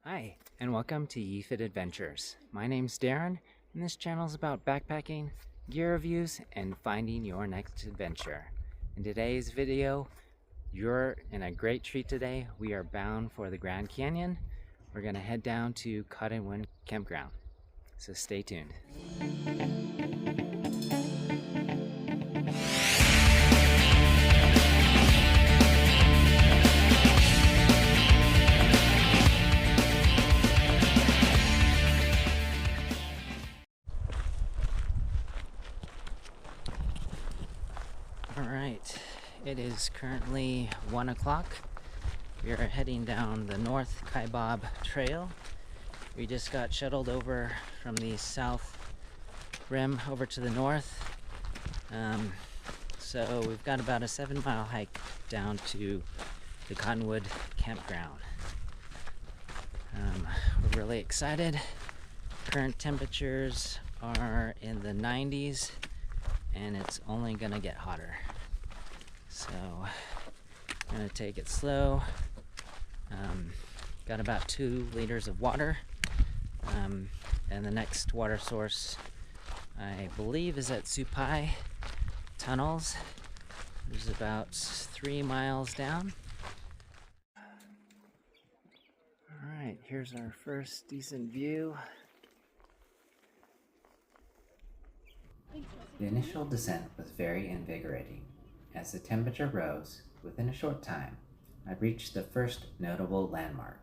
Hi, and welcome to YeeFit Adventures. My name's Darren, and this channel is about backpacking, gear reviews, and finding your next adventure. In today's video, you're in a great treat today. We are bound for the Grand Canyon. We're going to head down to Cottonwood Campground, so stay tuned. Alright, it is currently 1 o'clock. We are heading down the North Kaibab Trail. We just got shuttled over from the south rim over to the north. So we've got about a 7-mile hike down to the Cottonwood Campground. We're really excited. Current temperatures are in the 90s and it's only gonna get hotter. So I'm gonna take it slow. Got about 2 liters of water, and the next water source I believe is at Supai Tunnels. There's about 3 miles down. Alright, here's our first decent view. The initial descent was very invigorating. As the temperature rose, within a short time, I reached the first notable landmark,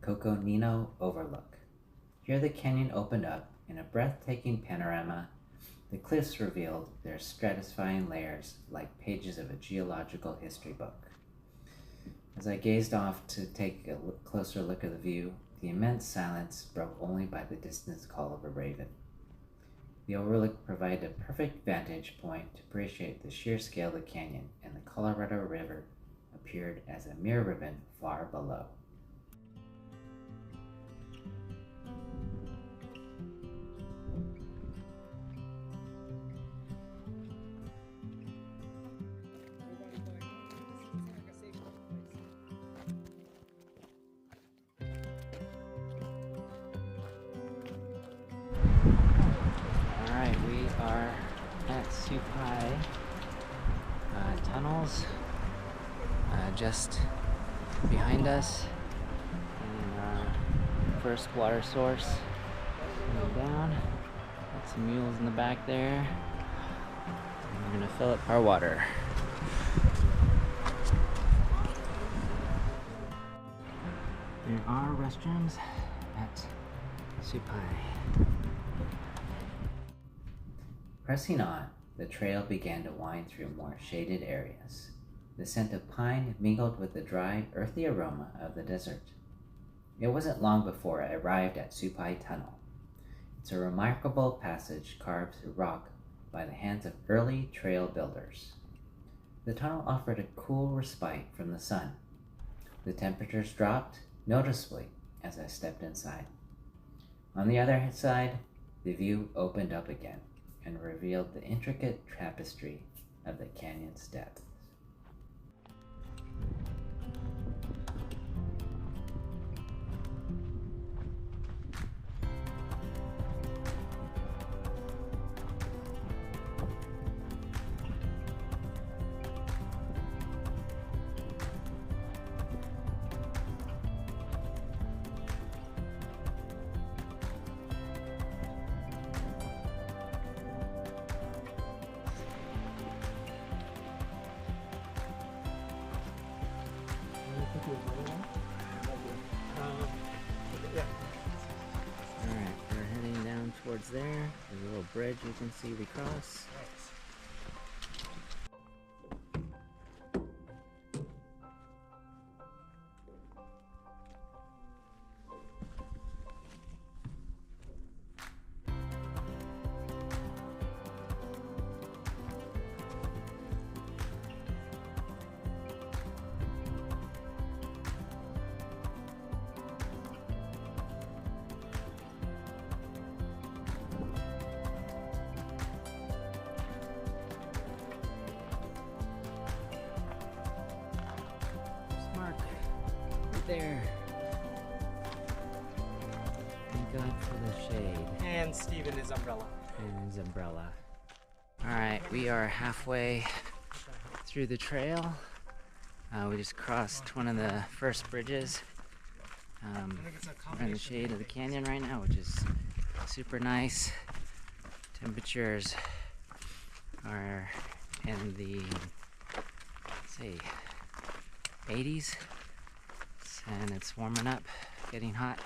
Coconino Overlook. Here the canyon opened up in a breathtaking panorama. The cliffs revealed their stratifying layers like pages of a geological history book. As I gazed off to take a closer look at the view, the immense silence broke only by the distant call of a raven. The overlook provided a perfect vantage point to appreciate the sheer scale of the canyon, and the Colorado River appeared as a mere ribbon far below. Alright, we are at Supai Tunnels, just behind us, and first water source coming down. Got some mules in the back there, and we're gonna fill up our water. There are restrooms at Supai. Pressing on, the trail began to wind through more shaded areas. The scent of pine mingled with the dry, earthy aroma of the desert. It wasn't long before I arrived at Supai Tunnel. It's a remarkable passage carved through rock by the hands of early trail builders. The tunnel offered a cool respite from the sun. The temperatures dropped noticeably as I stepped inside. On the other side, the view opened up again and revealed the intricate tapestry of the canyon's depths. Alright, we're heading down towards there. There's a little bridge you can see we cross. there. God for the shade. And Steve in his umbrella. And his umbrella. Alright, we are halfway through the trail. We just crossed one of the first bridges. We're in the shade of the canyon right now, which is super nice. Temperatures are in the, say, 80s, and it's warming up, getting hot.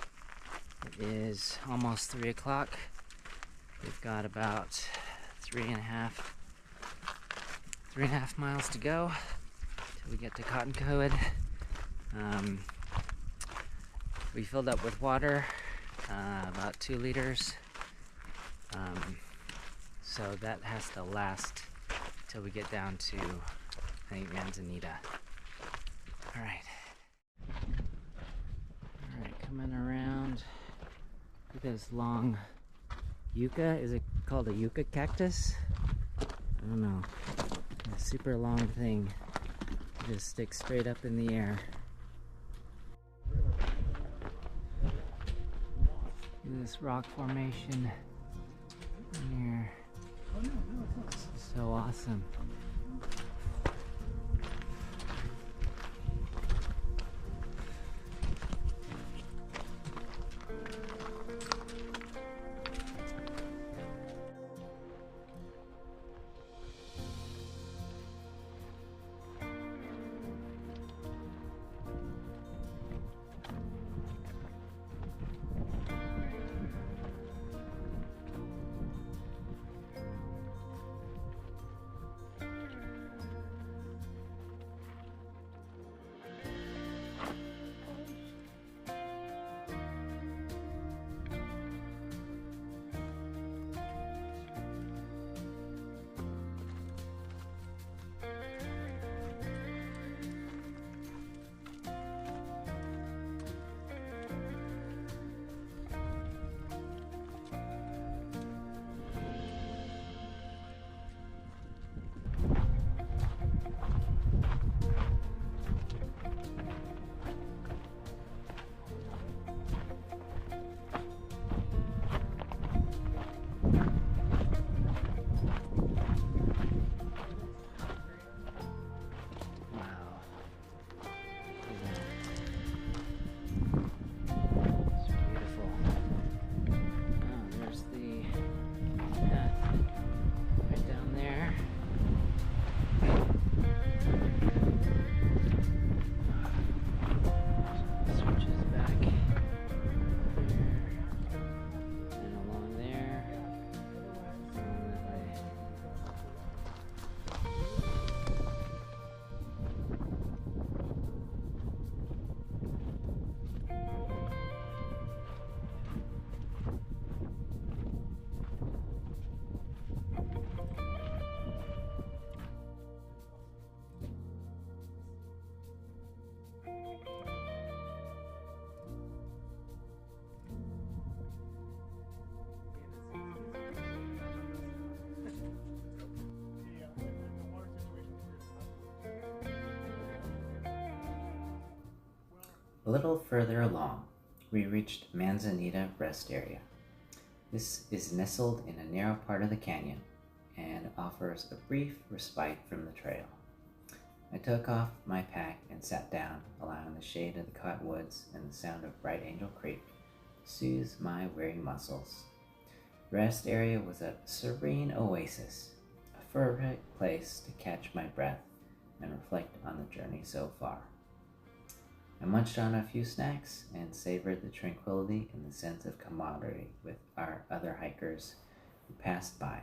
It is almost 3 o'clock. We've got about three and a half miles to go till we get to Cottonwood. We filled up with water, about 2 liters. So that has to last till we get down to, I think, Manzanita. Alright, coming around. Look at this long yucca. Is it called a yucca cactus? I don't know. A super long thing. It just sticks straight up in the air. Look at this rock formation in here. This is so awesome. A little further along, we reached Manzanita Rest Area. This is nestled in a narrow part of the canyon and offers a brief respite from the trail. I took off my pack and sat down, allowing the shade of the cottonwoods and the sound of Bright Angel Creek to soothe my weary muscles. The rest area was a serene oasis, a perfect place to catch my breath and reflect on the journey so far. I munched on a few snacks and savored the tranquility and the sense of camaraderie with our other hikers who passed by.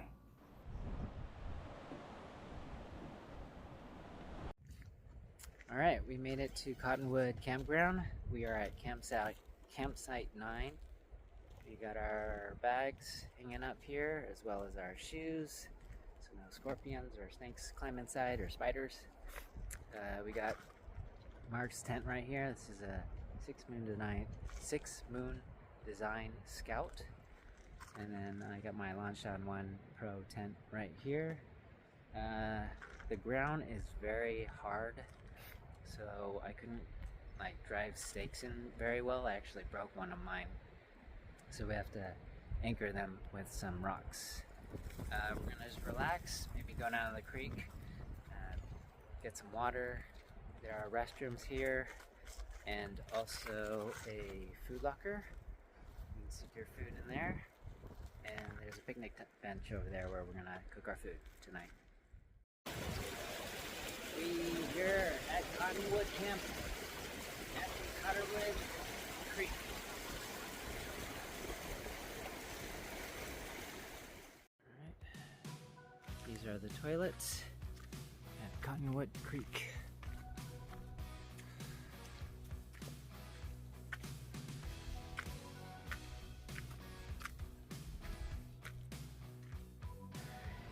All right, we made it to Cottonwood Campground. We are at campsite 9. We got our bags hanging up here, as well as our shoes, so no scorpions or snakes climb inside, or spiders. We got Mark's tent right here. This is a 6 Moon Design Scout. And then I got my Launchon 1 Pro tent right here. The ground is very hard, so I couldn't drive stakes in very well. I actually broke one of mine. so we have to anchor them with some rocks. We're gonna just relax, maybe go down to the creek, get some water. There are restrooms here and also a food locker. You can stick your food in there. And there's a picnic bench over there where we're gonna cook our food tonight. We here at Cottonwood Camp at Cottonwood Creek. Alright. These are the toilets at Cottonwood Creek.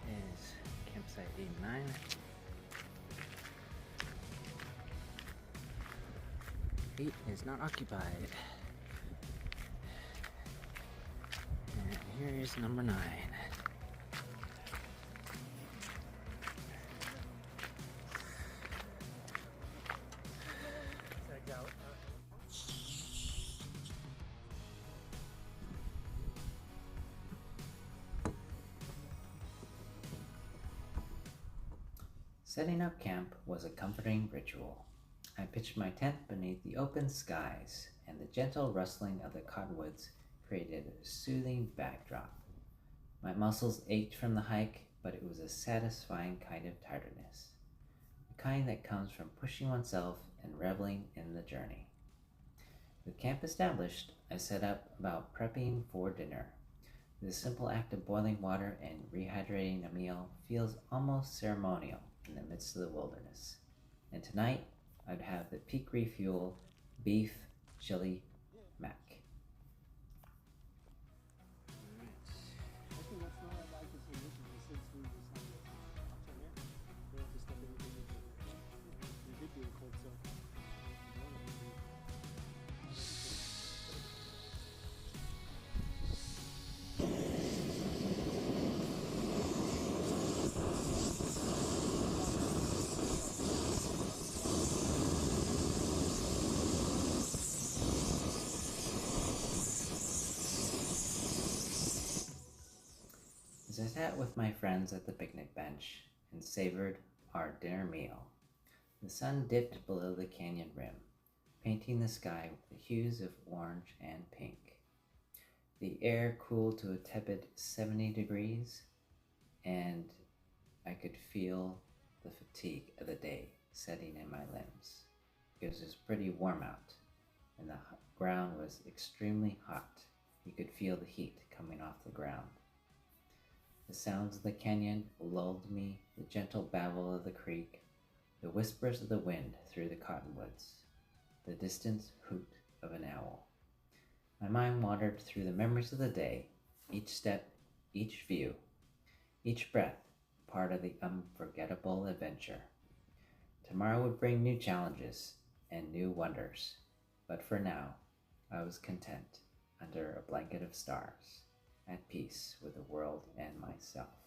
Is campsite 89. Eight is not occupied. And here is number 9. Setting up camp was a comforting ritual. I pitched my tent beneath the open skies, and the gentle rustling of the cottonwoods created a soothing backdrop. My muscles ached from the hike, but it was a satisfying kind of tiredness, the kind that comes from pushing oneself and reveling in the journey. With camp established, I set up about prepping for dinner. The simple act of boiling water and rehydrating a meal feels almost ceremonial in the midst of the wilderness. And tonight, I'd have the peak refuel beef chili mac. As I sat with my friends at the picnic bench and savored our dinner meal, the sun dipped below the canyon rim, painting the sky with the hues of orange and pink. The air cooled to a tepid 70 degrees, and I could feel the fatigue of the day setting in my limbs. It was pretty warm out, and the ground was extremely hot. You could feel the heat coming off the ground. The sounds of the canyon lulled me, the gentle babble of the creek, the whispers of the wind through the cottonwoods, the distant hoot of an owl. My mind wandered through the memories of the day, each step, each view, each breath, part of the unforgettable adventure. Tomorrow would bring new challenges and new wonders, but for now, I was content under a blanket of stars, at peace with the world and myself.